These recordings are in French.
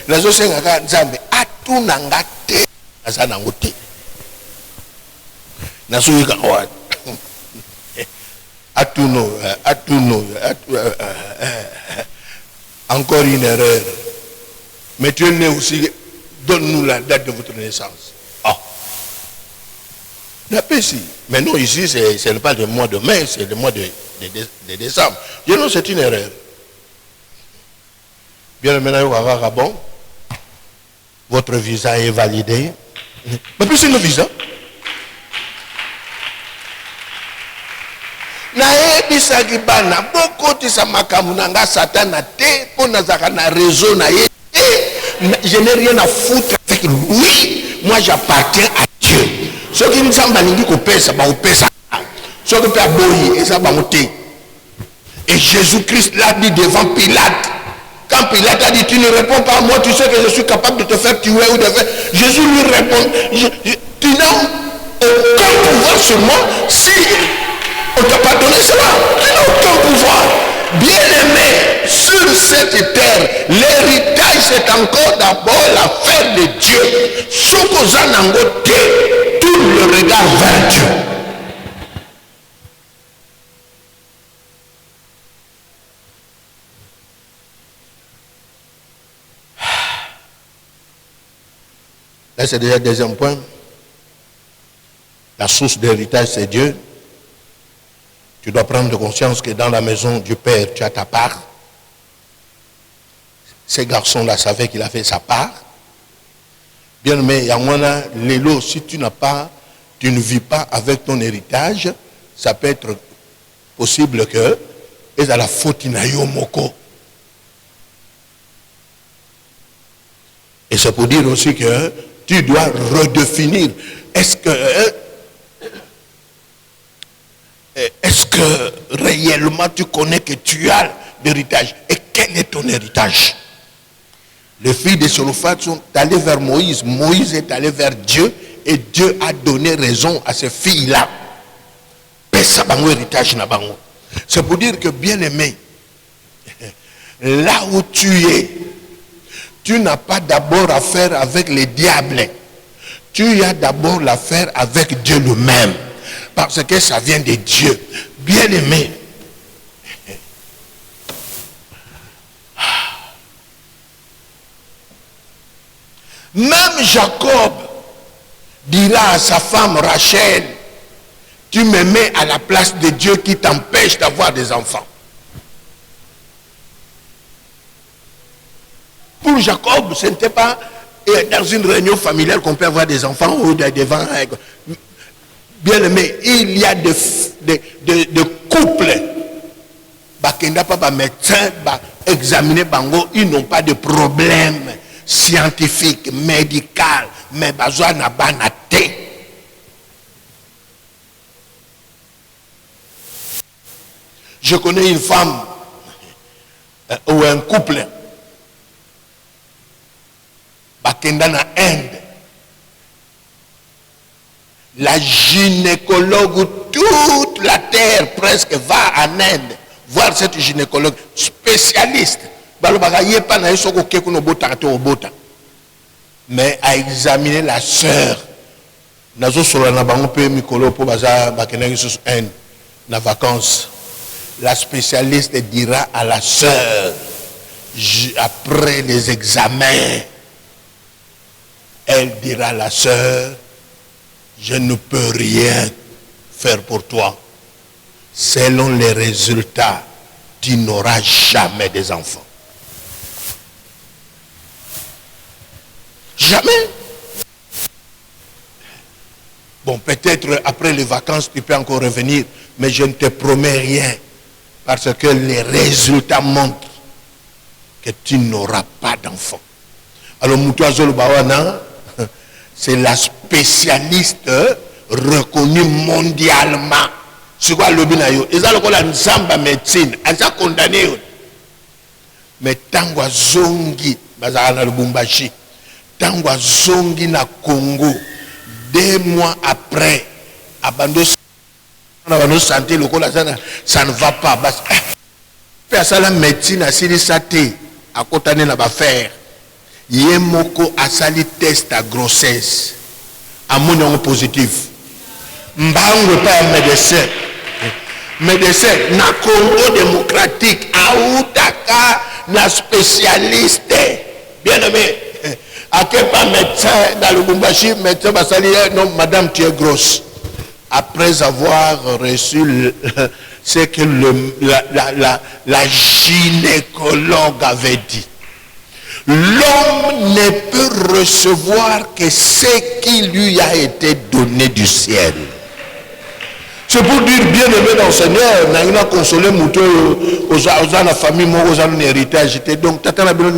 nazo senga nzambe atuna ngate azana ngote nazo yika kwa atuno encore une erreur. Mais tu es né aussi, donne-nous la date de votre naissance. Ah. La paix ici. Mais non, ici, c'est pas le mois de mai, c'est le mois de décembre. Je non, c'est une erreur. Bien maintenant, bon, votre visa est validé. Mais puis c'est le visa. Naebisaki bana bokotisa makambo na nga satana te po nazaka na réseau na ye. Je n'ai rien à foutre avec lui. Moi j'appartiens à Dieu. Ce qui nous semble balingi ko pesa ba opesa. Ce qui peut aboyer et ça ba monter. Et Jésus-Christ l'a dit devant Pilate. Quand Pilate a dit tu ne réponds pas à moi, tu sais que je suis capable de te faire tuer ou de faire. Jésus lui répond tu n'as aucun pouvoir sur moi si on t'a pas donné cela. Tu n'as aucun pouvoir. Bien-aimé, sur cette terre, l'héritage c'est encore d'abord l'affaire de Dieu. Tout le regard vers Dieu. Là c'est déjà le deuxième point. La source d'héritage c'est Dieu. Tu dois prendre conscience que dans la maison du Père, tu as ta part. Ces garçons-là savaient qu'il a fait sa part. Bien, mais Yamwana, Lélo, si tu ne vis pas avec ton héritage, ça peut être possible que, et à la faute, moko. Et c'est pour dire aussi que tu dois redéfinir. Est-ce que réellement tu connais que tu as l'héritage? Et quel est ton héritage? Les filles de Solophate sont allées vers Moïse. Moïse est allé vers Dieu et Dieu a donné raison à ces filles-là. C'est pour dire que, bien aimé, là où tu es, tu n'as pas d'abord affaire avec les diables. Tu as d'abord l'affaire avec Dieu lui-même. Parce que ça vient de Dieu. Bien aimé. Même Jacob dira à sa femme Rachel, tu me mets à la place de Dieu qui t'empêche d'avoir des enfants. Pour Jacob, ce n'était pas dans une réunion familiale qu'on peut avoir des enfants ou devant. Bien aimé, il y a des couples, bakenda pas médecin, examiner bango, ils n'ont pas de problème scientifique, médical, mais besoin na banate. Je connais une femme ou un couple, bakenda na Inde. La gynécologue, toute la terre presque va en Inde voir cette gynécologue spécialiste. Mais à examiner la sœur. Na vacances. La spécialiste dira à la sœur, après les examens, elle dira à la sœur, je ne peux rien faire pour toi. Selon les résultats, tu n'auras jamais des enfants. Jamais. Bon, peut-être après les vacances, tu peux encore revenir, mais je ne te promets rien. Parce que les résultats montrent que tu n'auras pas d'enfants. Alors, Moutouazol Bawana, c'est la spécialiste reconnue mondialement. C'est quoi le binayo? Ils ont la nzamba médecine. Ils ont condamné. Mais tangwa zongi, bazana Lubumbashi, tangwa zongi na Congo, 2 mois après, abando santé le ça ne va pas. Parce que la médecine a sili saté à côté na ba faire. Yemoko asali test à grossesse. À mon positif. Mbango pas un médecin. Médecin, na Congo démocratique, Aoutaka, na spécialiste. Bien aimé. À quel pas médecin dans le Bumbashi, médecin va saluer, non, madame, tu es grosse. Après avoir reçu ce que la gynécologue avait dit. L'homme ne peut recevoir que ce qui lui a été donné du ciel. C'est pour dire, bien aimé dans le Seigneur, il a consolé aux la famille, aux un héritage. Donc, tata la bino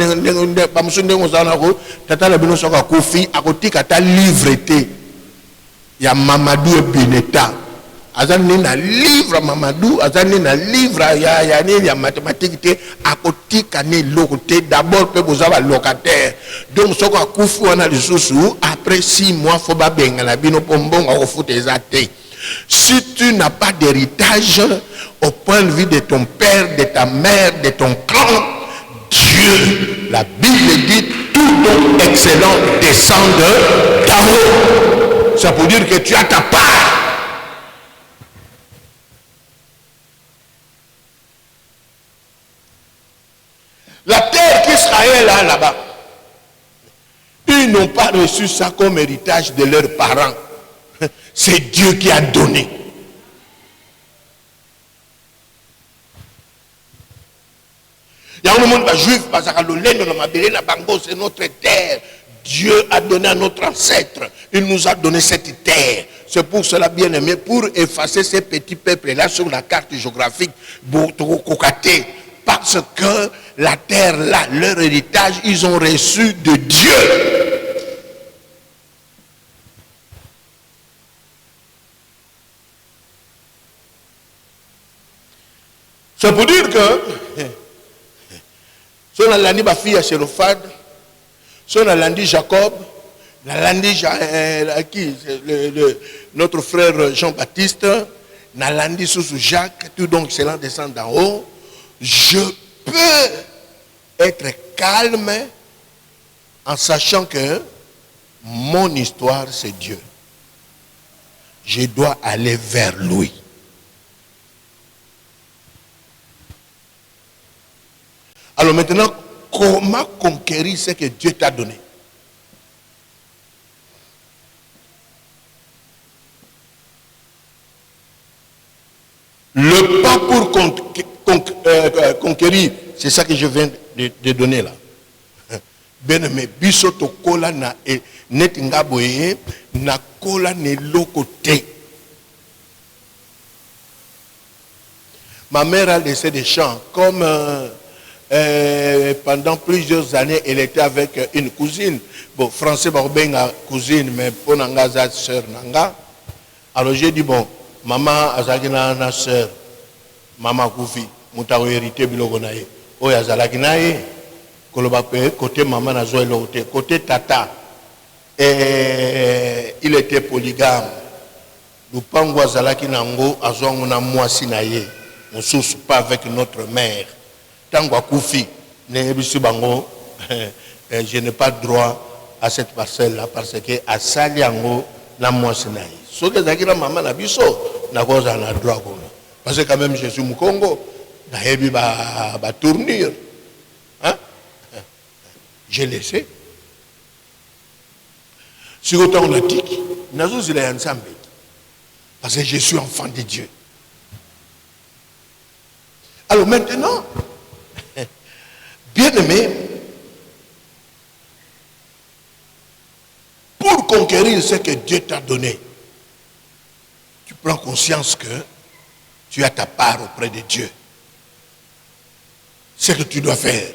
pas monsieur tata la bino soka kofi a côté kata livre été. Il y a Mamadou et Beneta. Azani na livre Mamadou, azani na livre ya mathématique à côté kané locoté d'abord peut vous avoir locataire. Donc soka kofi on a les sous après 6 mois faut ba benga la bino pombon au foot des athées. Si tu n'as pas d'héritage au point de vue de ton père, de ta mère, de ton clan, Dieu, la Bible dit, tout don excellent descend d'en haut. Ça veut dire que tu as ta part. La terre qu'Israël a là-bas, ils n'ont pas reçu ça comme héritage de leurs parents. C'est Dieu qui a donné. Il y a un monde juif, c'est notre terre. Dieu a donné à notre ancêtre. Il nous a donné cette terre. C'est pour cela, bien aimé, pour effacer ces petits peuples-là sur la carte géographique, parce que la terre-là, leur héritage, ils ont reçu de Dieu. Ça veut dire que si on a l'andi ma fille à Sélophade, si on a l'andi Jacob, notre frère Jean-Baptiste, on a l'andi sous Jacques, tout donc cela descend d'en haut, je peux être calme en sachant que mon histoire c'est Dieu. Je dois aller vers lui. Alors maintenant, comment conquérir ce que Dieu t'a donné? Le pas pour conquérir, c'est ça que je viens de donner là. Bien-aimé, bisoto kola na net ngaboye na kola ne lokote. Ma mère a laissé des champs comme pendant plusieurs années, elle était avec une cousine. Bon, français, Barbenga, cousine, mais pour Nanga, sa sœur Nanga. Alors j'ai dit, bon, maman, Azagina, na sœur, maman Koufi, Moutaou hérité, Bilogonaye. Oh, Yazalaginaye, Kolobape, côté maman, Nazoé, côté tata. Et il était polygame. Lupango, Azalaki, Nango, Azongona, Moissinaye. On ne soucie pas avec notre mère. Tango Koufi, je n'ai pas droit à cette parcelle-là parce que à Saliango, la moissinaï. Ce que j'ai dit, maman, la biso, n'a pas droit. Parce que quand même, je suis au Congo, va tournir. Hein? Je le sais. Sur autant on a dit, nous il est ensemble. Parce que je suis enfant de Dieu. Alors maintenant, bien-aimé, pour conquérir ce que Dieu t'a donné, tu prends conscience que tu as ta part auprès de Dieu. Ce que tu dois faire,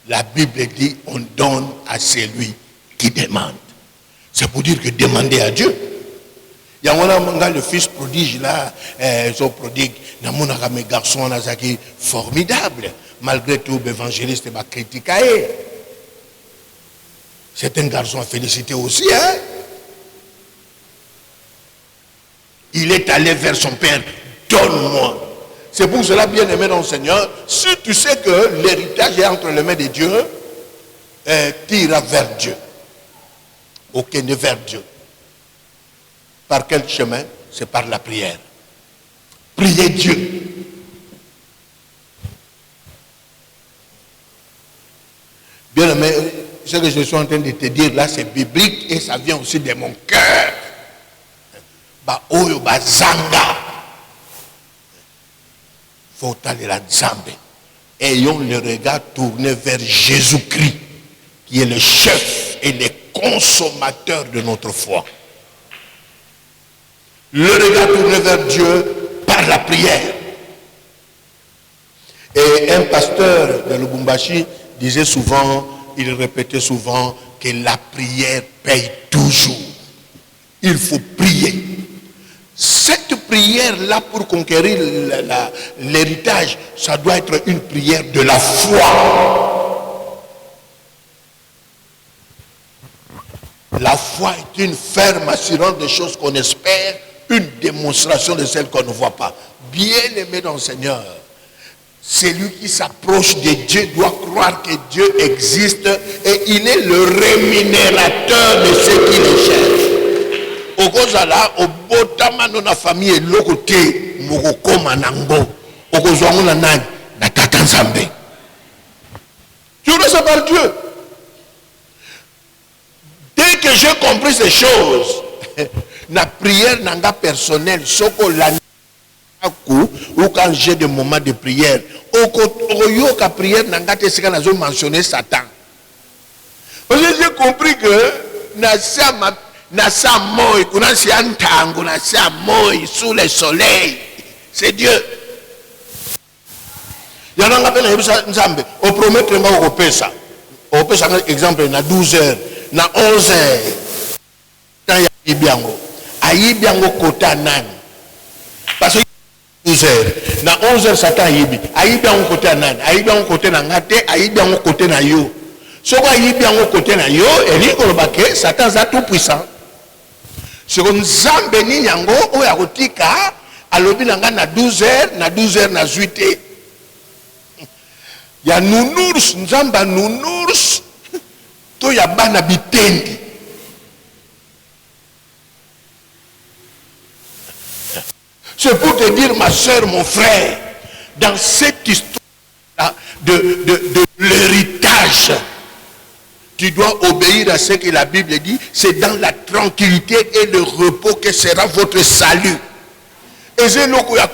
la Bible dit, on donne à celui qui demande. C'est pour dire que demander à Dieu. Il y a le fils prodige là, son prodigue, il y a mes garçons formidable. Malgré tout, l'évangéliste va critiquer. C'est un garçon à féliciter aussi. Hein? Il est allé vers son père. Donne-moi. C'est pour cela, bien aimé dans le Seigneur, si tu sais que l'héritage est entre les mains de Dieu, tire vers Dieu. Aucun vers Dieu. Par quel chemin? C'est par la prière. Priez Dieu. Bien aimé, ce que je suis en train de te dire là, c'est biblique et ça vient aussi de mon cœur. Ba oyo bazanga. Faut aller la Nzambe. Ayons le regard tourné vers Jésus-Christ, qui est le chef et le consommateur de notre foi. Le regard tourné vers Dieu par la prière. Et un pasteur de Lubumbashi disait souvent, il répétait souvent que la prière paye toujours. Il faut prier. Cette prière-là pour conquérir l'héritage, ça doit être une prière de la foi. La foi est une ferme assurance des choses qu'on espère, une démonstration de celles qu'on ne voit pas. Bien-aimé dans le Seigneur, celui qui s'approche de Dieu doit croire que Dieu existe et il est le rémunérateur de ceux qui le cherchent. Au Gozala, au Botama, dans la famille, et l'autre côté, Mokokoma Nango, au Gozouangou Nanan, na Tata Nzambe. Tu reçois par Dieu. Dès que j'ai compris ces choses, la prière n'a personnelle, soko la ou quand j'ai des moments de prière, au la prière n'a pas mentionné Satan. J'ai compris que Nasa moi, sous le soleil, c'est Dieu. Il y en a un Nzambe, au premier trimestre au Pesa. Au Pesa, exemple, na 12 heures, na 11 heures. Dans Ibiango. A Ibiango kota nan. Parce que 12 heures. Na 11 heures, Satan Ibi. A Ibiango kota nan. A Ibiango kota na ngate, a Ibiango kota na yo. Ce qu'on a Ibiango kota na yo, et ni kolobake, Satan est tout puissant. Ce qu'on Nzambe ni nyango, ou ya kotika, alobi nanga na 12 heures, na 12 heures, na 8 heures. Ya nounours, Nzamba nounours, to ya bana bitendi. C'est pour te dire, ma soeur, mon frère, dans cette histoire de l'héritage, tu dois obéir à ce que la Bible dit. C'est dans la tranquillité et le repos que sera votre salut. Et c'est là qu'il y a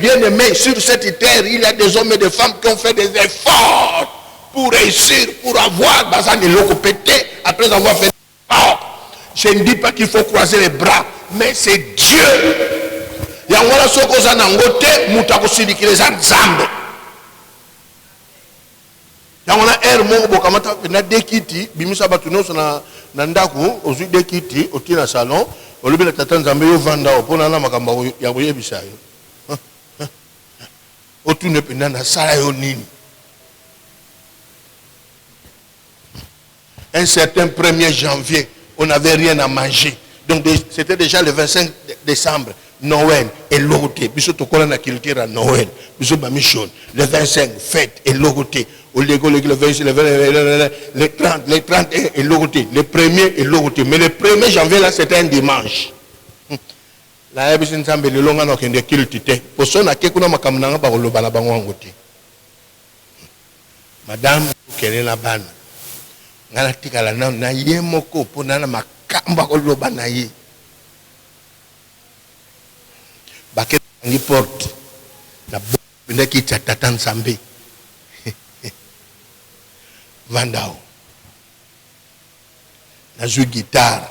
bien aimé, sur cette terre, il y a des hommes et des femmes qui ont fait des efforts pour réussir, pour avoir, après avoir fait des efforts. Je ne dis pas qu'il faut croiser les bras, mais c'est Dieu. Il y a un peu de choses il y a un air mon bokamata na dekiti bimisa batuno na nandaku ozu dekiti otina salon olobela tata Nzambe yo vanda opona na makamba ya boyebisa yo otune pena na sala yo nini. Un certain 1er janvier on n'avait rien à manger, donc c'était déjà le 25 décembre, Noël et l'autre biso tokola na culture à Noël biso ba mission le 25 fête et l'autre le 30 et l'autre, le 1er et l'autre. Mais le 1er janvier, là, c'était un dimanche. La Bible Nzambe le longa no kende kiltite. Posona ke kuna makamnanga ba koloba na bango ngote. Madame kele na bana. Ngala tikala na ye moko pona na makamba koloba na ye. Baké ngi porte. Na bonde ki tata Nzambe. Vandao. Na joue guitare.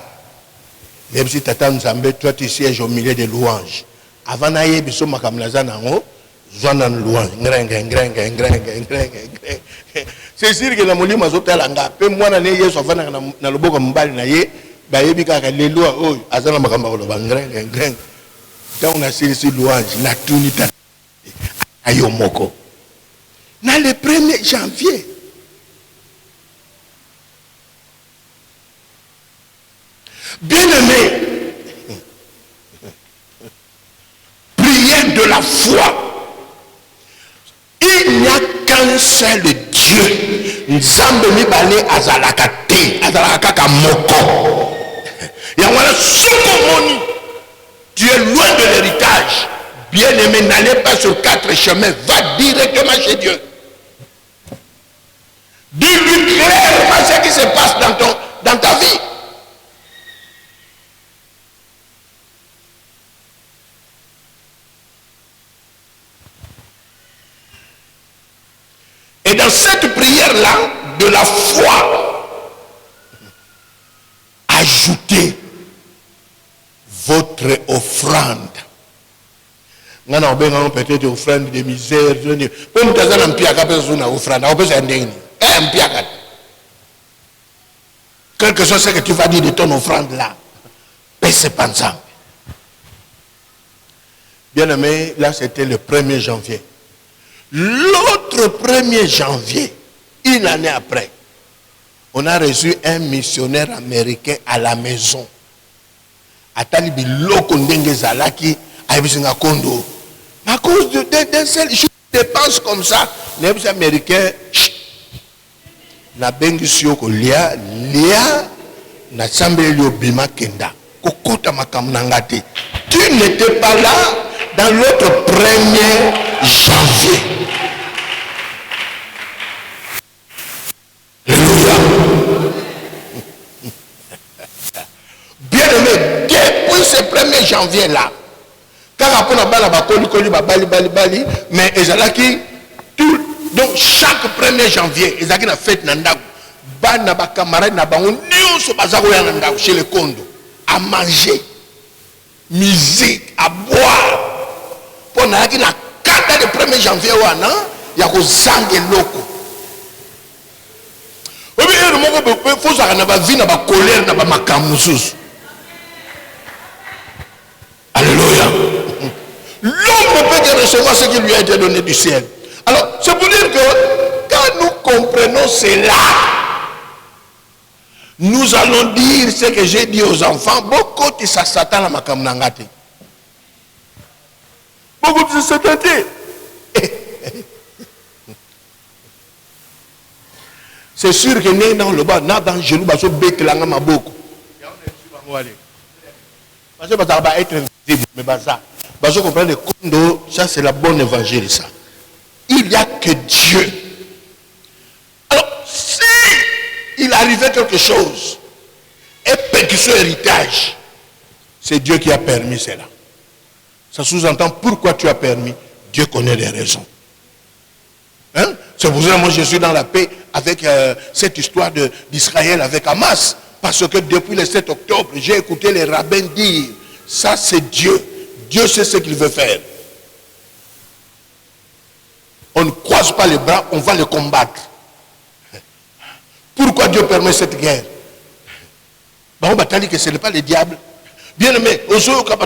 Même si Tata Nzambe, toi tu sièges au milieu des louanges. Avant d'aller, biso makamlaza nango, zonan louange. C'est sûr que la moli mazota langa. Pe moi na ye so fana na loboko mbali na ye, ba yebi kaka le loi oyo azana makamba ko loba ngreng. Quand on a ces louanges, la tunita ayomoko. Na le 1er janvier. Bien-aimé, prière de la foi. Il n'y a qu'un seul Dieu. Dieu. Nzambe mibale azalaka te, azalaka kaka moko. Yangwana sokomoni, tu es loin de l'héritage. Bien-aimé, n'allez pas sur 4 chemins, va directement chez Dieu. Dis-lui clairement ce qui se passe dans ta vie. Et dans cette prière-là, de la foi, ajoutez votre offrande. Nous avons peut-être offrande de misère. Pour nous, nous avons offrande. Quel que soit ce que tu vas dire de ton offrande là, c'est pas ensemble. Bien aimé, là c'était le 1er janvier. L'autre 1er janvier, une année après, on a reçu un missionnaire américain à la maison. Atali biloko ndenge zalaki ayibisinga kondo. À cause d'un seul, je dépense comme ça. Les Américains, na bengi sioko lia na sambe lio bima kenda. Kokota makamnangate. Tu n'étais pas là dans l'autre 1er janvier. Alléluia. Bien aimé, depuis ce 1er janvier là, car après on a bali, mais ezalaki tout. Donc chaque 1er janvier, ezalaki na fête nandaku. Bana ba camarade na bango nyonso bazako ya nandaku chez le Kondo, à manger, musique, à boire. Pour na ki na kata le 1er janvier wana ya ko zange loko. Obi ero moko faut ça na ba vie na ba colère na ba makamususu. Alléluia. L'homme ne peut que recevoir ce qui lui a été donné du ciel. Alors, c'est pour dire que quand nous comprenons cela, nous allons dire ce que j'ai dit aux enfants. Beaucoup de Satan la makamnangate. Beaucoup de Satan. C'est sûr que nous dans le bas, nous dans le genou, nous sommes bêtes là, nous beaucoup. Parce que ça va être invisible, mais ça. Parce que vous comprenez, ça c'est la bonne évangile, ça. Il n'y a que Dieu. Alors, si il arrivait quelque chose, et pétition héritage, c'est Dieu qui a permis cela. Ça sous-entend pourquoi tu as permis. Dieu connaît les raisons. Hein? C'est pour ça que moi je suis dans la paix avec cette histoire d'Israël avec Hamas. Parce que depuis le 7 octobre, j'ai écouté les rabbins dire, ça c'est Dieu. Dieu sait ce qu'il veut faire. On ne croise pas les bras, on va les combattre. Pourquoi Dieu permet cette guerre? On va dire que ce n'est pas le diable. Bien aimé, aux autres,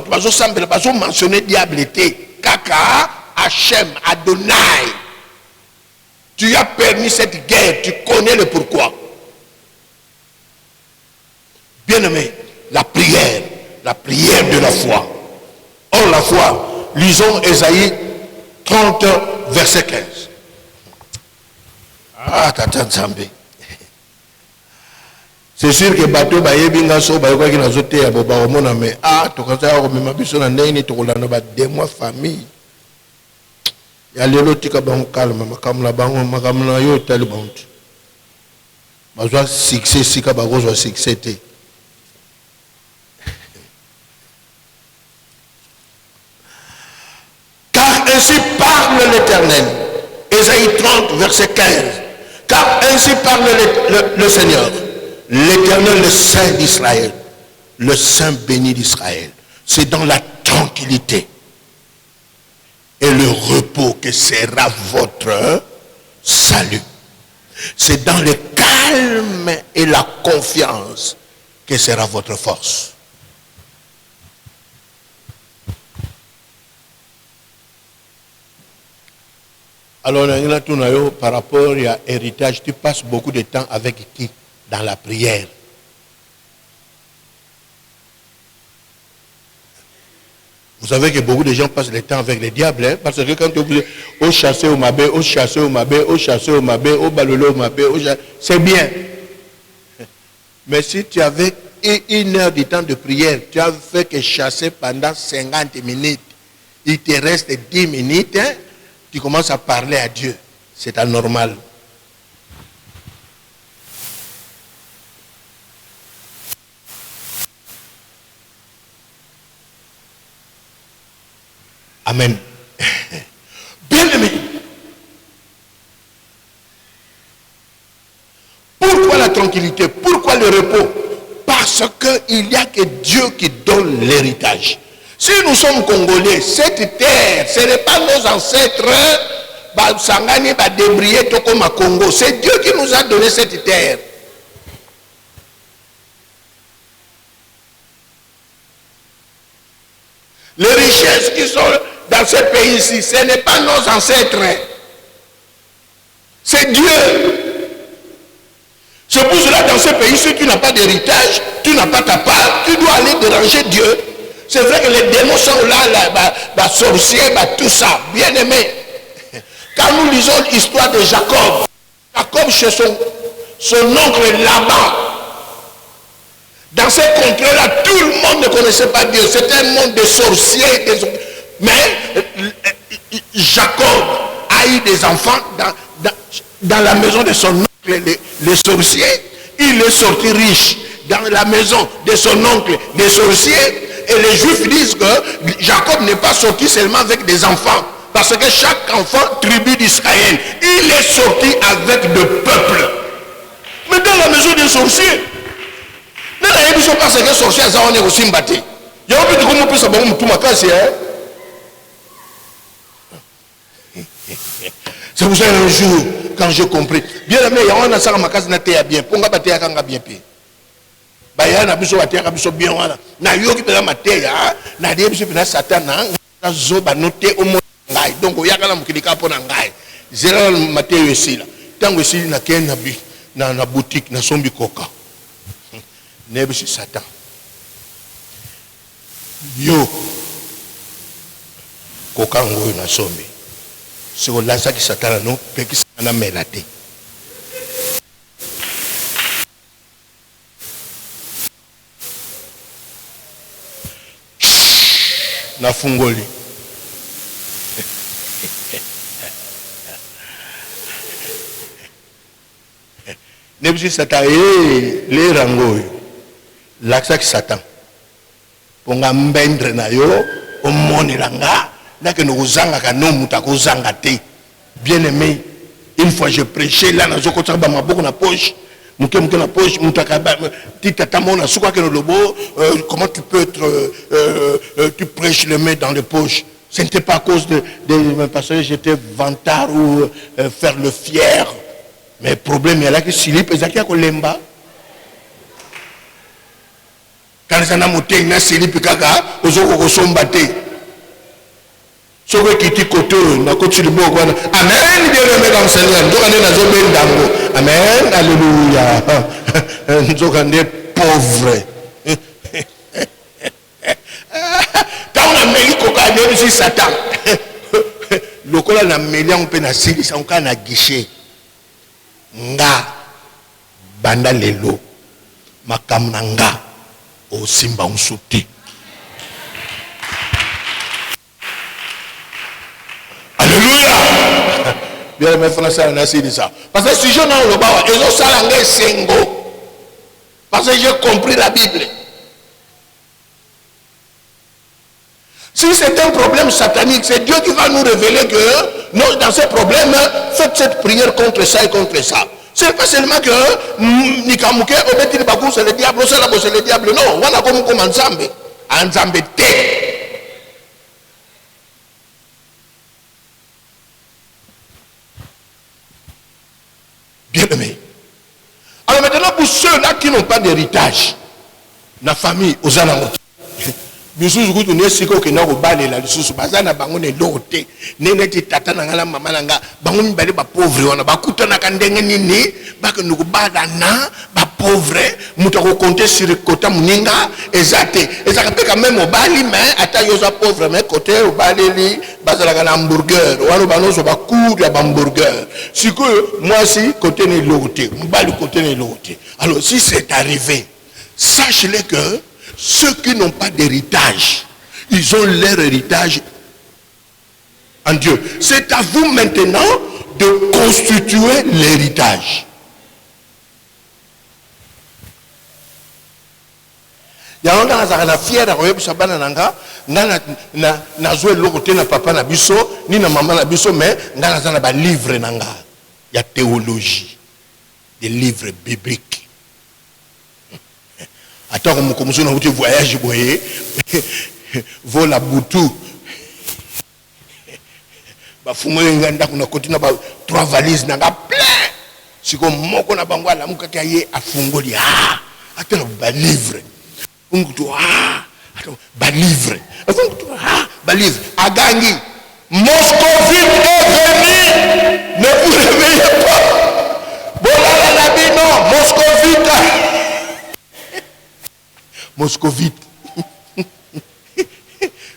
mentionner diable était Kaka, Hachem, Adonai. Tu as permis cette guerre, tu connais le pourquoi. Bien aimé, la prière de la foi. Or la foi, lisons Ésaïe 30, verset 15. Ah, Tata Nzambe. C'est sûr que bateau bayebinga so bayokaki na zote ya boba omona mais tokaza ko mema biso na ndeni tokolana ba 2 mois famille. Ya lelo tika ba calme makamla bango makamla yo tali bantu. Bazwa succès sika ba kozwa succès te. Car ainsi parle l'Éternel. Ésaïe 30 verset 15. Car ainsi parle le Seigneur. L'Éternel, le Saint d'Israël, le Saint béni d'Israël, c'est dans la tranquillité et le repos que sera votre salut. C'est dans le calme et la confiance que sera votre force. Alors, par rapport à héritage, tu passes beaucoup de temps avec qui? Dans la prière. Vous savez que beaucoup de gens passent le temps avec les diables, hein, parce que quand vous dites au chasser au mabé, au chasser au mabé, au chasser au mabé, au balolé au mabé, c'est bien. Mais si tu avais 1 heure de temps de prière, tu as fait que chasser pendant 50 minutes, il te reste 10 minutes, hein, tu commences à parler à Dieu. C'est anormal. Amen. Bien aimé. Pourquoi la tranquillité? Pourquoi le repos? Parce qu'il n'y a que Dieu qui donne l'héritage. Si nous sommes Congolais, cette terre, ce n'est pas nos ancêtres, Sangani, Débrié, Tokoma Congo. C'est Dieu qui nous a donné cette terre. Les richesses qui sont dans ce pays-ci, ce n'est pas nos ancêtres. C'est Dieu. C'est pour cela, dans ce pays, si tu n'as pas d'héritage, tu n'as pas ta part, tu dois aller déranger Dieu. C'est vrai que les démons sont là, sorciers, tout ça, bien aimé. Quand nous lisons l'histoire de Jacob, Jacob chez son oncle Laban, dans ces contrées-là, tout le monde ne connaissait pas Dieu. C'était un monde de sorciers. Mais Jacob a eu des enfants dans la maison de son oncle, les sorciers. Il est sorti riche dans la maison de son oncle, les sorciers. Et les Juifs disent que Jacob n'est pas sorti seulement avec des enfants. Parce que chaque enfant, tribu d'Israël, il est sorti avec le peuple. Mais dans la maison des sorciers, parce que les sorciers sont aussi battus. Il y a un peu de comment on peut savoir tout ma casse. C'est pour ça un jour, quand j'ai compris, bien aimé, il y a un ansar ma casse n'a pas bien. Pour nga battre kanga bien payé. Bah il y a un abisso battre abisso bien wana. Na yo qui peut la mater ya, na dia abisso na Satan na zo ba noter au monde ngai. Donc il y a quand même qui pour ngai. Zéro mater aussi là. Tant que si na ken na bi na boutique na sombi coca. Nebe si Satan. Yo coca ngoyo na sombi. C'est que là ça qui Satan non, pe qui na melate. Na fungoli. Nebisi Satan les rangoyo. L'axa qui Satan. Pour ngambendre na yo au monde langa. Là que nous zanga kano mutako zanga te. Bien aimé, une fois je prêchais là dans zoko tsaba maboko na poche. Muke na poche mutaka titata mona souka que le lobo comment tu peux être tu prêches les mains dans les poches. Ce n'était pas à cause de parce que j'étais vantard ou faire le fier. Mais le problème est là que Silip et Zakia Kolemba. Quand ils ont monté une Silip Kaka, aux autres sont battés. Sauf qui dit côté, na côté du bon. Amen, bien aimé dans le Seigneur. Nous allons dans un bel dango. Amen, alléluia. Nous allons des pauvres. Quand on a mêlé coca, on a dit Satan. Le cola na mêlé on peut na sili, ça on peut na guichet. Nga banda lelo makam nga o simba unsuti. Alléluia. Bien mais français on a dit ça parce que si je n'en le bas ils ont salangé sengo parce que j'ai compris la Bible. Si c'est un problème satanique, c'est Dieu qui va nous révéler que non, dans ces problèmes, faites cette prière contre ça et contre ça. Ce n'est pas seulement que Nikamouke, Obetil Bakou, c'est le diable, c'est le diable. Non, on a comme ensemble. Ensemble, bien aimé. Alors maintenant, pour ceux-là qui n'ont pas d'héritage, la famille, aux anamot. Bisusu kutu nesiko ke na ko balela lisusu bazana bango ne lote neneti tata na ngala mama nanga bango mibale ba pauvre wana bakutana ka ndenge nini baka nuko badana ba pauvre, moutako compter sur le côté muninga, exacté. Et ça peut quand même au bali, mais attends, yosa pauvre, mais côté au bali, bazalaga na hamburger, ou alors banon so ba cour ya hamburger. Si que moi si côté n'est l'autre, bali côté n'est l'autre. Alors si c'est arrivé, sachez-le que ceux qui n'ont pas d'héritage, ils ont leur héritage en Dieu. C'est à vous maintenant de constituer l'héritage. Yango nga nazaka fier na koyebisa bana nanga na zwe loko te na papa na biso ni na mama na biso, mais nga naza na ba livre nanga ya théologie, des livres bibliques. Attends comme muso na uti voyage boye vola butu ba fungole nganda kuna kotina ba 3 valises nanga plein siko moko na bango ala muka kaye afungoli attends ba livre ba livre ba livre agangi Moscovite est venu, ne vous réveillez pas, bolala la bino Moscovite Moscovite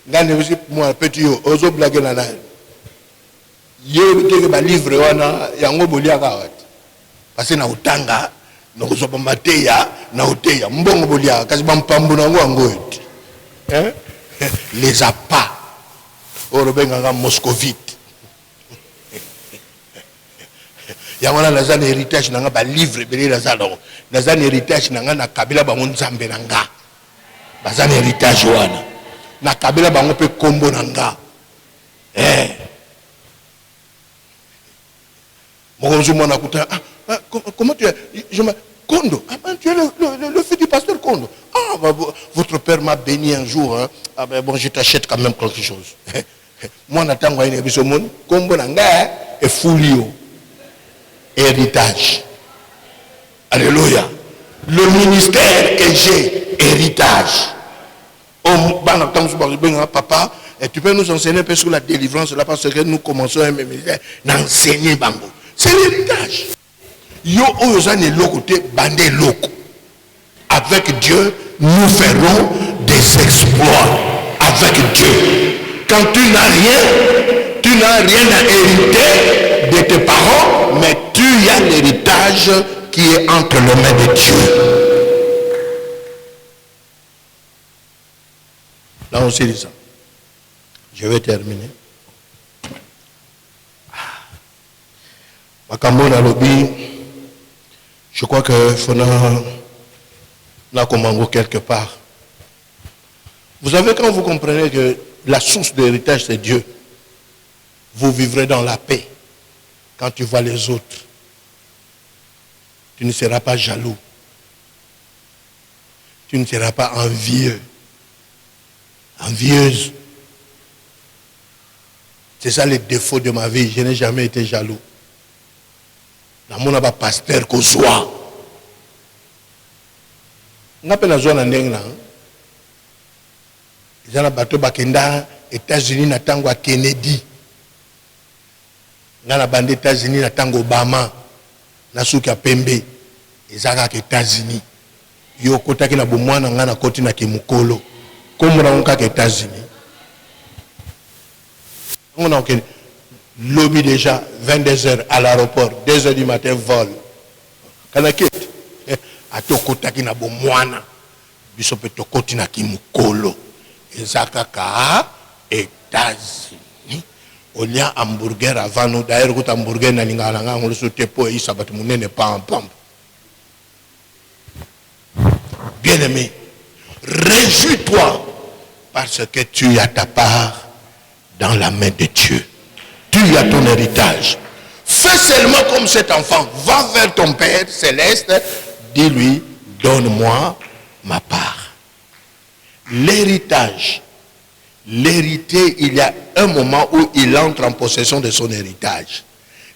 ngane aussi moi petit yo ozo blague na na yo teke ba livre wana yango boliaka wati parce na utanga na kuzoba mateya na uteya mbongo boliaka kasi bampambu na ngo eti les appâts orobenga nga Moscovite yango na nazana héritage na nga ba livre belé nazana héritage na nga na kabila bango nzambe na nga bazana héritage wana na kabila bango pe kombo na nga comment tu es? Kondo, tu es le fils du pasteur Kondo. Votre père m'a béni un jour. Bon, je t'achète quand même quelque chose. Moi, j'attends une émission. Kombo nanga et foulio. Héritage. Alléluia. Le ministère que j'ai, héritage. Papa, tu peux nous enseigner un peu sur la délivrance là, parce que nous commençons un ministère d'enseigner Bango. C'est l'héritage. Yo oyozane lokote bande loko. Avec Dieu, nous ferons des exploits. Avec Dieu. Quand tu n'as rien à hériter de tes parents, mais tu as l'héritage qui est entre les mains de Dieu. Là on sait ça. Je vais terminer. Makamona lobby. Je crois que Fona n'a Komango quelque part. Vous savez, quand vous comprenez que la source de l'héritage c'est Dieu, vous vivrez dans la paix. Quand tu vois les autres, tu ne seras pas jaloux. Tu ne seras pas envieux. Envieuse. C'est ça le défaut de ma vie. Je n'ai jamais été jaloux. Dans mon abba pasteur qu'on soit. On appelle la zone en England. Ils ont un bateau Bakenda, États-Unis n'attendent à Kennedy. Dans la bande États-Unis n'attendent Obama. Nasuka Pembe. Ils ont les États-Unis. Yo kota ki na bomwana ngana koti na kimukolo. Comme on a aux États-Unis. On a lobby déjà 22h à l'aéroport, 2h du matin vol. Kanakit a tokota ki na bomwana bisope tokoti na kimukolo. Ezakaka États-Unis. On y a hamburger avant nous d'ailleurs que hamburger na lingala nga on le sauter pour y sabat munene pas en pompe. Bien-aimé, réjouis-toi parce que tu as ta part dans la main de Dieu. Tu as ton héritage. Fais seulement comme cet enfant. Va vers ton Père céleste. Dis-lui, donne-moi ma part. L'héritage. L'hérité, il y a un moment où il entre en possession de son héritage.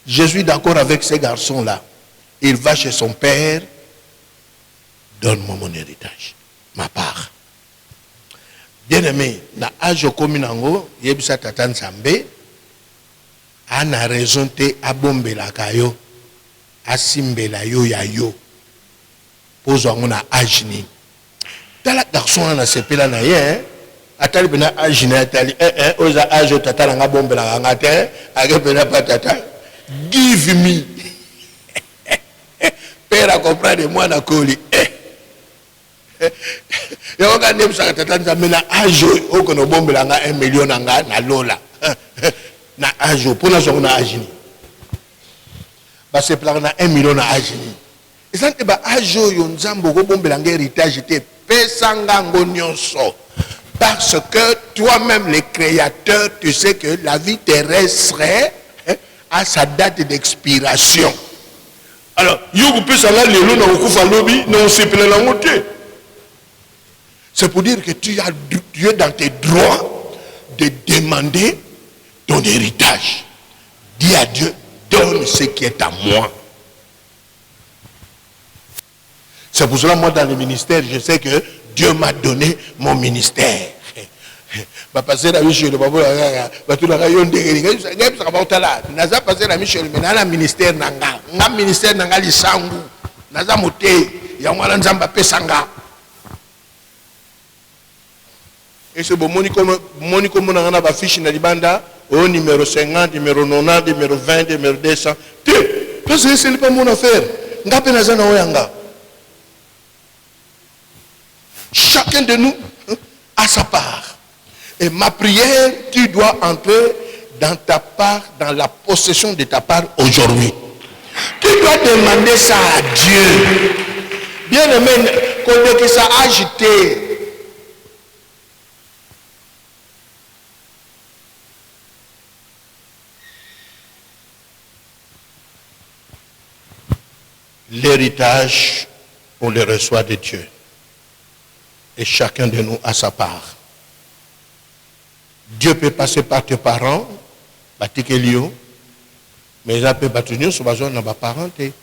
Je suis d'accord avec ces garçons-là. Il va chez son Père. Donne-moi mon héritage. Ma part. Bien-aimé, na ajo kominango, yebisa tatan sambe, ana raison te abombela kayo, asimbela yo ya yo. Pose on a agini. Dans la garçon on a sepela na ye. Atali bena agini atali oza age tata nga bombe la ngate age bena patata. Give me. Père a compris de moi na koli. Ya oka nem sa tata nzambe na age o kono bombe la nga 1 million nga na lola. Na age pour na zo na agini. Ba sepela na 1 million na agini. Et ça, parce que toi-même, le créateur, tu sais que la vie terrestre a sa date d'expiration. Alors, c'est pour dire que tu es dans tes droits de demander ton héritage. Dis à Dieu, donne ce qui est à moi. C'est pour cela, moi, dans le ministère, je sais que Dieu m'a donné mon ministère. Je passer la Michel, je passer la Michel, mais dans le ministère, le ministère n'a pas sangu, n'a pas moté, il y a un nzamba pesanga. Et c'est bon, moni comme on a une fiche dans l'ibanda, au numéro 50, numéro 90, numéro 20, numéro 200. Parce que ce n'est pas mon affaire. N'a pas besoin de chacun de nous a sa part. Et ma prière, tu dois entrer dans ta part, dans la possession de ta part aujourd'hui. Tu dois demander ça à Dieu. Bien aimé, quand que ça a agité. L'héritage, on le reçoit de Dieu. Et chacun de nous a sa part. Dieu peut passer par tes parents, mais il peut battre sur besoin de parenté.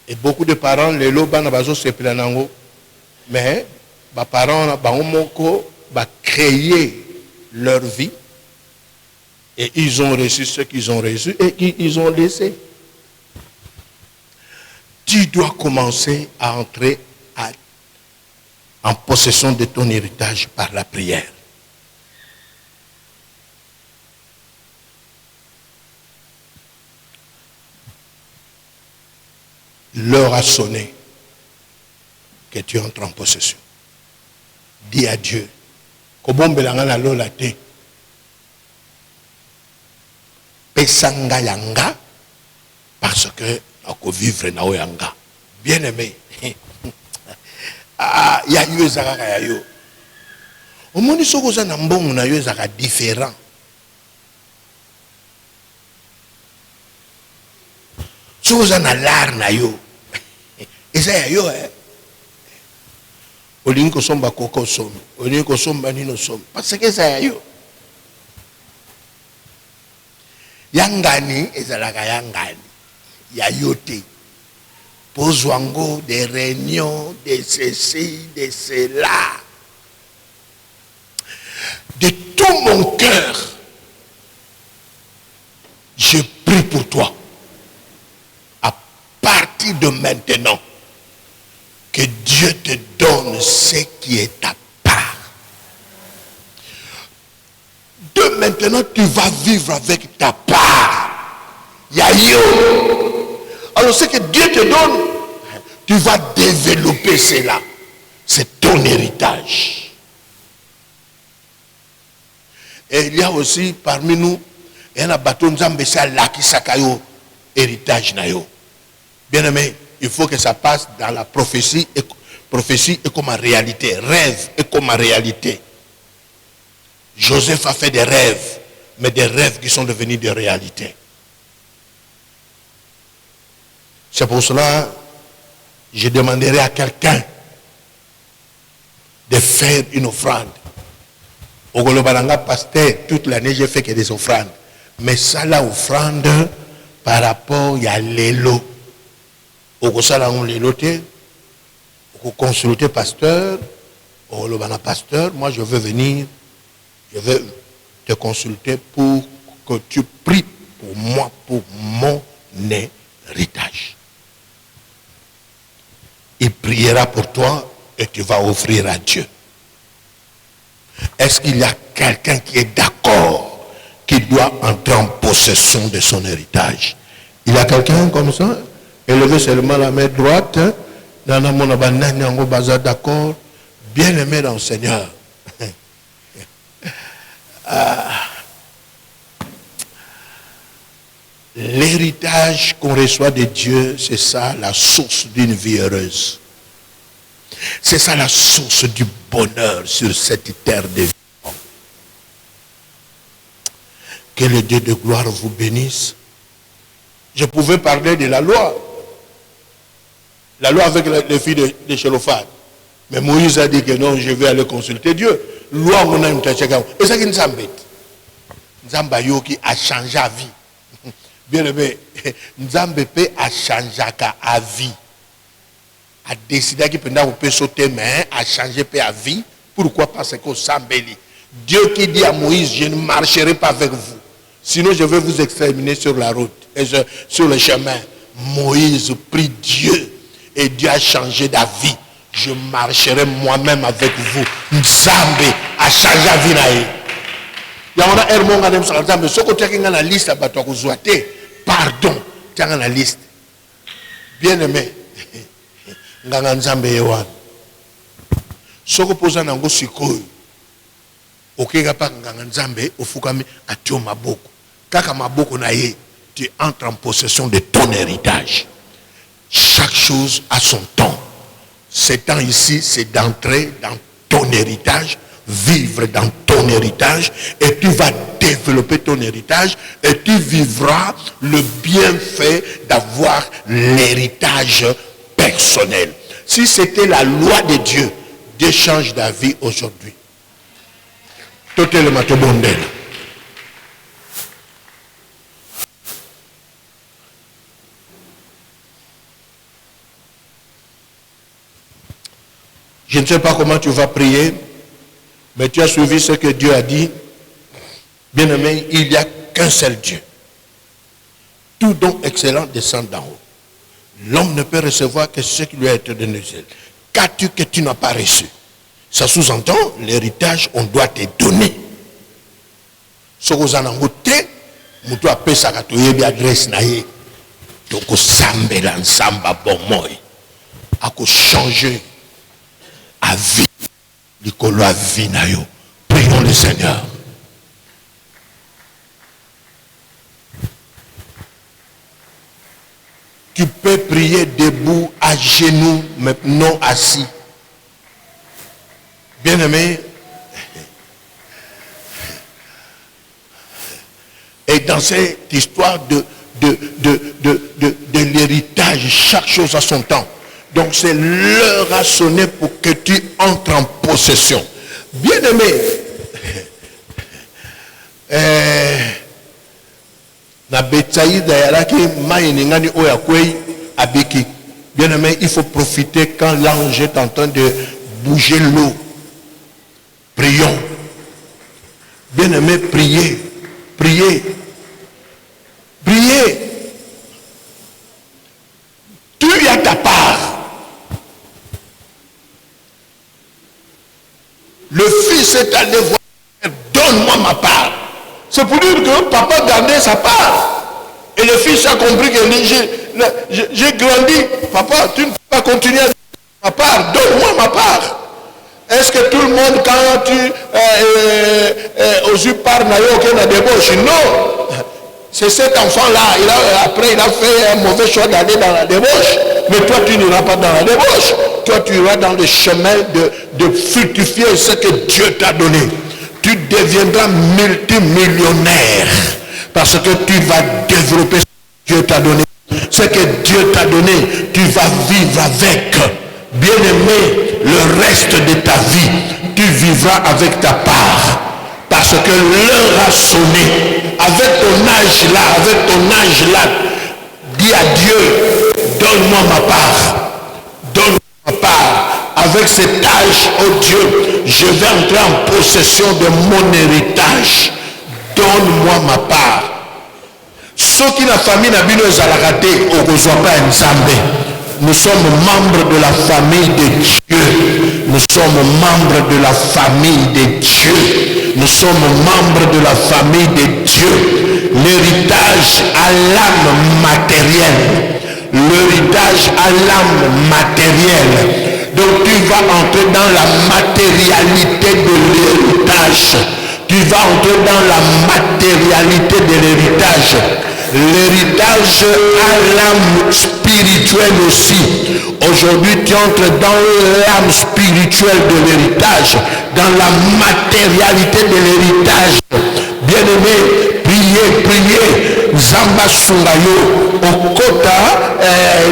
Et beaucoup de parents, les lots na bazo se planango, mais les parents ba créer leur vie et ils ont reçu ce qu'ils ont reçu et ils ont laissé. Tu dois commencer à entrer en possession de ton héritage par la prière. L'heure a sonné que tu entres en possession. Dis à Dieu, pesanga yanga parce que on vivre na oyanga. Bien aimé. Ah, ya yo ezaka ya yo. Omoni soko za na mbongo na yo ezaka différent. Soko za na lar na yo. Eza ya yo Olingi kosomba koko somme, olingi kosomba nino somme parce que eza ya yo. Yangani ezalaka yangani. Ya yo te. Pozwango des réunions, de ceci, de cela. De tout mon cœur, je prie pour toi. À partir de maintenant, que Dieu te donne ce qui est ta part. De maintenant, tu vas vivre avec ta part. Yayo. Alors ce que Dieu te donne, tu vas développer cela. C'est ton héritage. Et il y a aussi parmi nous, il y a un bâton qui sakayo héritage nayo. Bien aimé, il faut que ça passe dans la prophétie et comme en réalité. Rêve et comme en réalité. Joseph a fait des rêves, mais des rêves qui sont devenus des réalités. C'est pour cela je demanderai à quelqu'un de faire une offrande. Au Golobalanga, pasteur, toute l'année j'ai fait que des offrandes. Mais ça, la offrande par rapport à l'élo. Au Gosala, on l'élo, au consulter pasteur, au Golobana pasteur, moi je veux venir, je veux te consulter pour que tu pries pour moi, pour mon héritage. priera pour toi et tu vas offrir à Dieu. Est-ce qu'il y a quelqu'un qui est d'accord, qui doit entrer en possession de son héritage? Il y a quelqu'un comme ça? Élevez seulement la main droite. D'accord. Bien aimé dans le Seigneur. L'héritage qu'on reçoit de Dieu, c'est ça la source d'une vie heureuse. C'est ça la source du bonheur sur cette terre de vie. Que le Dieu de gloire vous bénisse. Je pouvais parler de la loi. La loi avec les filles de Chélophane. Mais Moïse a dit que non, je vais aller consulter Dieu. Loi, on a une tâche. Et ça qui nous embête. Nzamba qui a changé la vie. Bien aimé, Nzamba a changé la vie. A décidé qu'il peut sauter, mais a changé la vie. Pourquoi? Parce que Sambeli. Dieu qui dit à Moïse, je ne marcherai pas avec vous. Sinon, je vais vous exterminer sur la route et sur le chemin. Moïse prie Dieu et Dieu a changé d'avis. Je marcherai moi-même avec vous. Nzambe a changé d'avis. Il y a un hermon qui a dit, mais ce côté qui est dans la liste, pardon, tu es dans la liste. Bien aimé, nganga Nzambe yewan. Ce que pose dans le sikoy, okega pa nganga Nzambe ofukami atio maboko. Kaka maboko na ye, tu entres en possession de ton héritage. Chaque chose a son temps. Ce temps ici, c'est d'entrer dans ton héritage, vivre dans ton héritage, et tu vas développer ton héritage, et tu vivras le bienfait d'avoir l'héritage personnel. Si c'était la loi de Dieu, Dieu change d'avis aujourd'hui. Totalement bon. Je ne sais pas comment tu vas prier, mais tu as suivi ce que Dieu a dit. Bien-aimé, il n'y a qu'un seul Dieu. Tout don excellent descend d'en haut. L'homme ne peut recevoir que ce qui lui a été donné. Qu'as-tu que tu n'as pas reçu? Ça sous-entend l'héritage, on doit te donner. Ce que vous en avez, vous doit payer ça quand tu as adresse naïe. Donc, sambe l'ensamba bon moi. À changer à vie. L'icolo à vie naïo. Prions le Seigneur. Tu peux prier debout, à genoux, mais non assis. Bien-aimé, et dans cette histoire de l'héritage, chaque chose a son temps. Donc c'est l'heure à sonner pour que tu entres en possession. Bien-aimé, bien-aimé, il faut profiter quand l'ange est en train de bouger l'eau. Prions. Bien-aimé, priez. Priez. Priez. Tu as ta part. Le fils est allé voir. Donne-moi ma part. C'est pour dire que papa gardait sa part. Et le fils a compris que j'ai grandi. Papa, tu ne peux pas continuer à dire ma part. Donne-moi ma part. Est-ce que tout le monde, quand tu aux par Nayo, la débauche? Non. C'est cet enfant-là. Après, il a fait un mauvais choix d'aller dans la débauche. Mais toi, tu n'iras pas dans la débauche. Toi, tu iras dans le chemin de fructifier ce que Dieu t'a donné. Tu deviendras multimillionnaire. Parce que tu vas développer ce que Dieu t'a donné. Ce que Dieu t'a donné, tu vas vivre avec. Bien-aimé, le reste de ta vie, tu vivras avec ta part. Parce que l'heure a sonné. Avec ton âge là, dis à Dieu, donne-moi ma part. Donne-moi ma part. Avec cet âge, oh Dieu, je vais entrer en possession de mon héritage. Donne-moi ma part. Ce qui la famille n'a pas raté, on ne reçoit pas un Zambé. Nous sommes membres de la famille de Dieu. Nous sommes membres de la famille de Dieu. Nous sommes membres de la famille de Dieu. L'héritage à l'âme matérielle. L'héritage à l'âme matérielle. Donc tu vas entrer dans la matérialité de l'héritage. Tu vas entrer dans la matérialité de l'héritage. L'héritage à l'âme spirituelle aussi. Aujourd'hui, tu entres dans l'âme spirituelle de l'héritage, dans la matérialité de l'héritage. Bien-aimé, priez. Zamba Sungayo, au kota,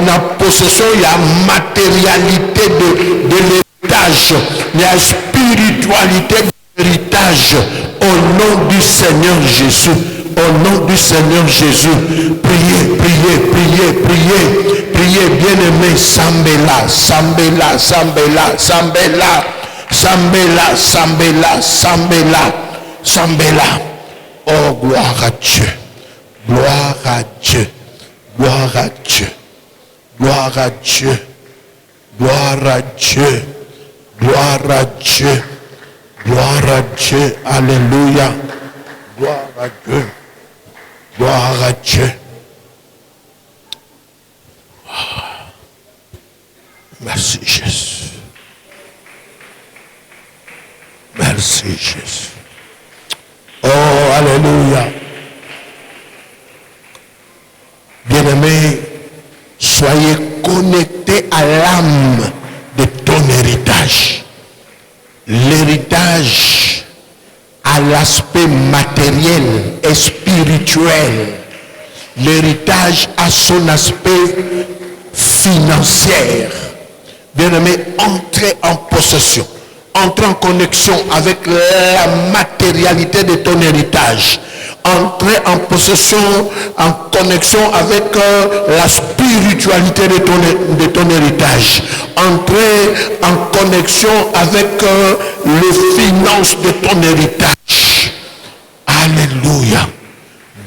na possession, il y a matérialité de l'héritage, il y a spiritualité de l'héritage. Au nom du Seigneur Jésus. Au nom du Seigneur Jésus, priez, bien-aimé, Sambela. Oh, gloire à Dieu, gloire à Dieu, gloire à Dieu, gloire à Dieu, gloire à Dieu, gloire à Dieu, gloire à Dieu, alléluia, gloire à Dieu. Gloire à Dieu. Merci Jésus. Merci Jésus. Oh, alléluia. Bien-aimés, soyez connectés à l'âme de ton héritage. L'héritage à l'aspect matériel et spirituel. L'héritage a son aspect financier. Bien-aimé, entrez en possession, entrez en connexion avec la matérialité de ton héritage. Entrez en possession, en connexion avec la spiritualité de ton héritage. Entrez en connexion avec les finances de ton héritage. Alléluia.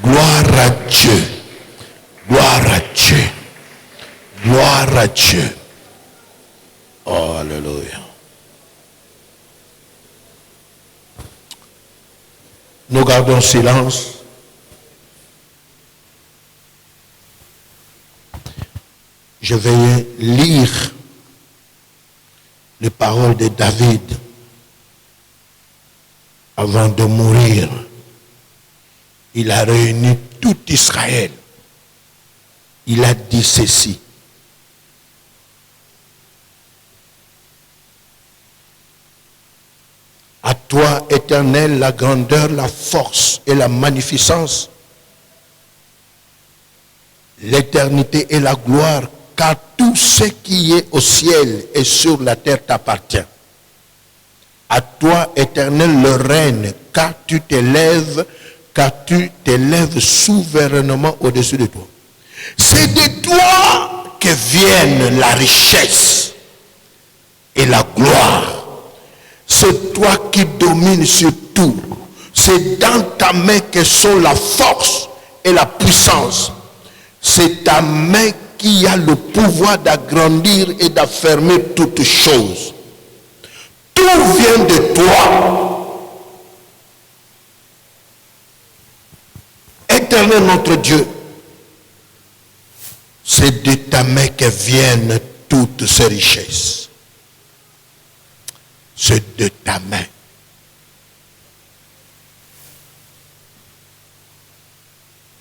Gloire à Dieu. Gloire à Dieu. Gloire à Dieu. Oh, alléluia. Nous gardons silence. Je vais lire les paroles de David avant de mourir. Il a réuni tout Israël. Il a dit ceci. À toi, Éternel, la grandeur, la force et la magnificence, l'éternité et la gloire, car tout ce qui est au ciel et sur la terre t'appartient. À toi, Éternel, le règne, car tu t'élèves souverainement au-dessus de toi. C'est de toi que viennent la richesse et la gloire. C'est toi qui domines sur tout. C'est dans ta main que sont la force et la puissance. C'est ta main qui a le pouvoir d'agrandir et d'affermir toutes choses. Tout vient de toi. Éternel notre Dieu, c'est de ta main que viennent toutes ces richesses. C'est de ta main.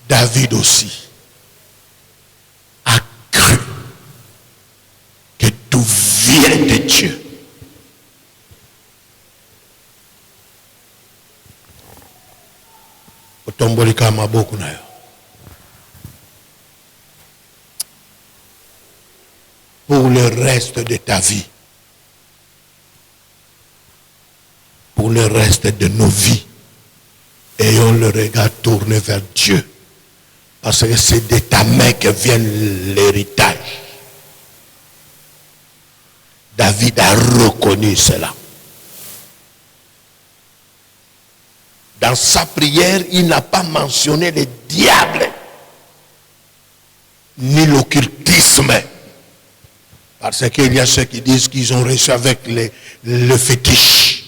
David aussi a cru que tout vient de Dieu. Otombolika maboko nayo. Pour le reste de ta vie. Pour le reste de nos vies, ayons le regard tourné vers Dieu. Parce que c'est de ta main que vient l'héritage. David a reconnu cela. Dans sa prière, il n'a pas mentionné le diable, ni l'occultisme, Parce qu'il y a ceux qui disent qu'ils ont reçu avec le fétiche,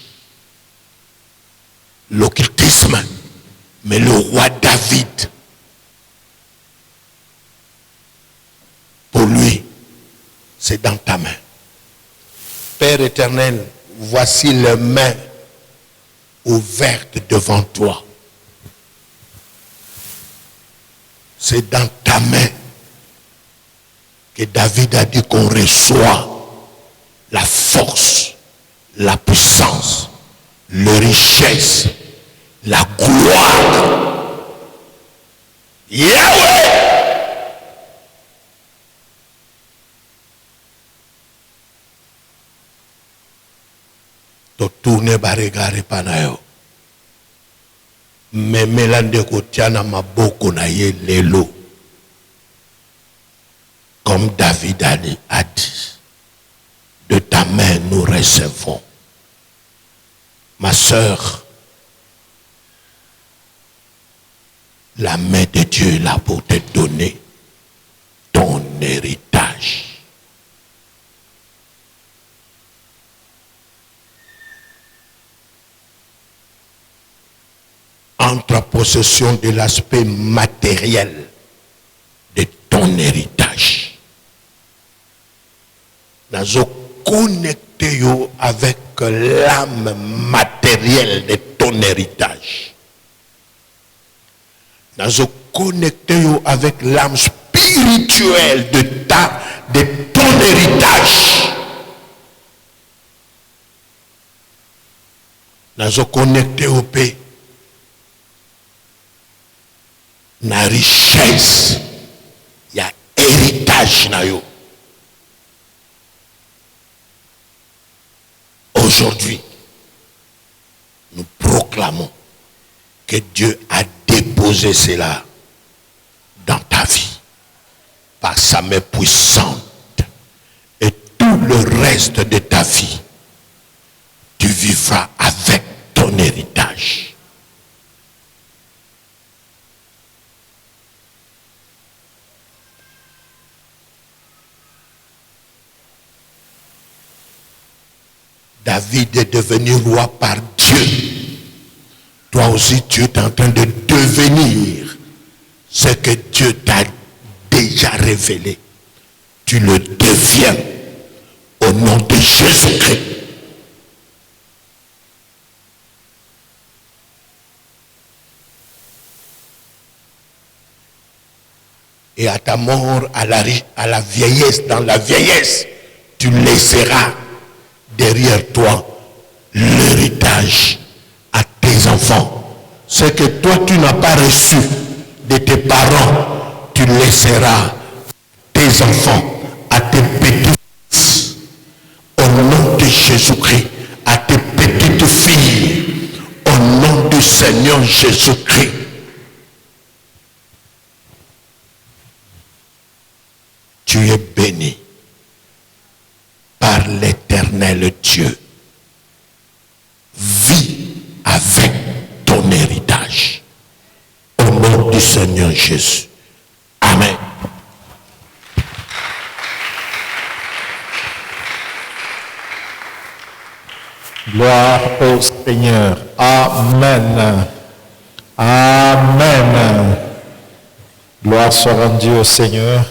l'occultisme. Mais le roi David, pour lui, c'est dans ta main. Père éternel, voici les mains ouvertes devant toi. C'est dans ta main que David a dit qu'on reçoit la force, la puissance, la richesse, la gloire. Yahweh! To tourne baregare panayo. Memelande kotiana maboko na ye lelo. Comme David a dit, de ta main nous recevons. Ma sœur, la main de Dieu est là pour te donner ton héritage. Entre en possession de l'aspect matériel de ton héritage. Nous connecté avec l'âme matérielle de ton héritage. Nous connecté avec l'âme spirituelle de ton héritage. Nous connecté au pays. Na richesse, il y a héritage na yo. Aujourd'hui, nous proclamons que Dieu a déposé cela dans ta vie par sa main puissante, et tout le reste de ta vie, tu vivras avec ton héritage. David est devenu roi par Dieu. Toi aussi, tu es en train de devenir ce que Dieu t'a déjà révélé. Tu le deviens au nom de Jésus-Christ. Et à ta mort, à la vieillesse, dans la vieillesse, tu laisseras derrière toi l'héritage à tes enfants. Ce que toi tu n'as pas reçu de tes parents, tu laisseras tes enfants à tes petits-fils. Au nom de Jésus-Christ, à tes petites filles. Au nom du Seigneur Jésus-Christ. Tu es béni par l'Éternel Dieu. Vis avec ton héritage. Au nom du Seigneur Jésus. Amen. Gloire au Seigneur. Amen. Amen. Gloire soit rendue au Seigneur.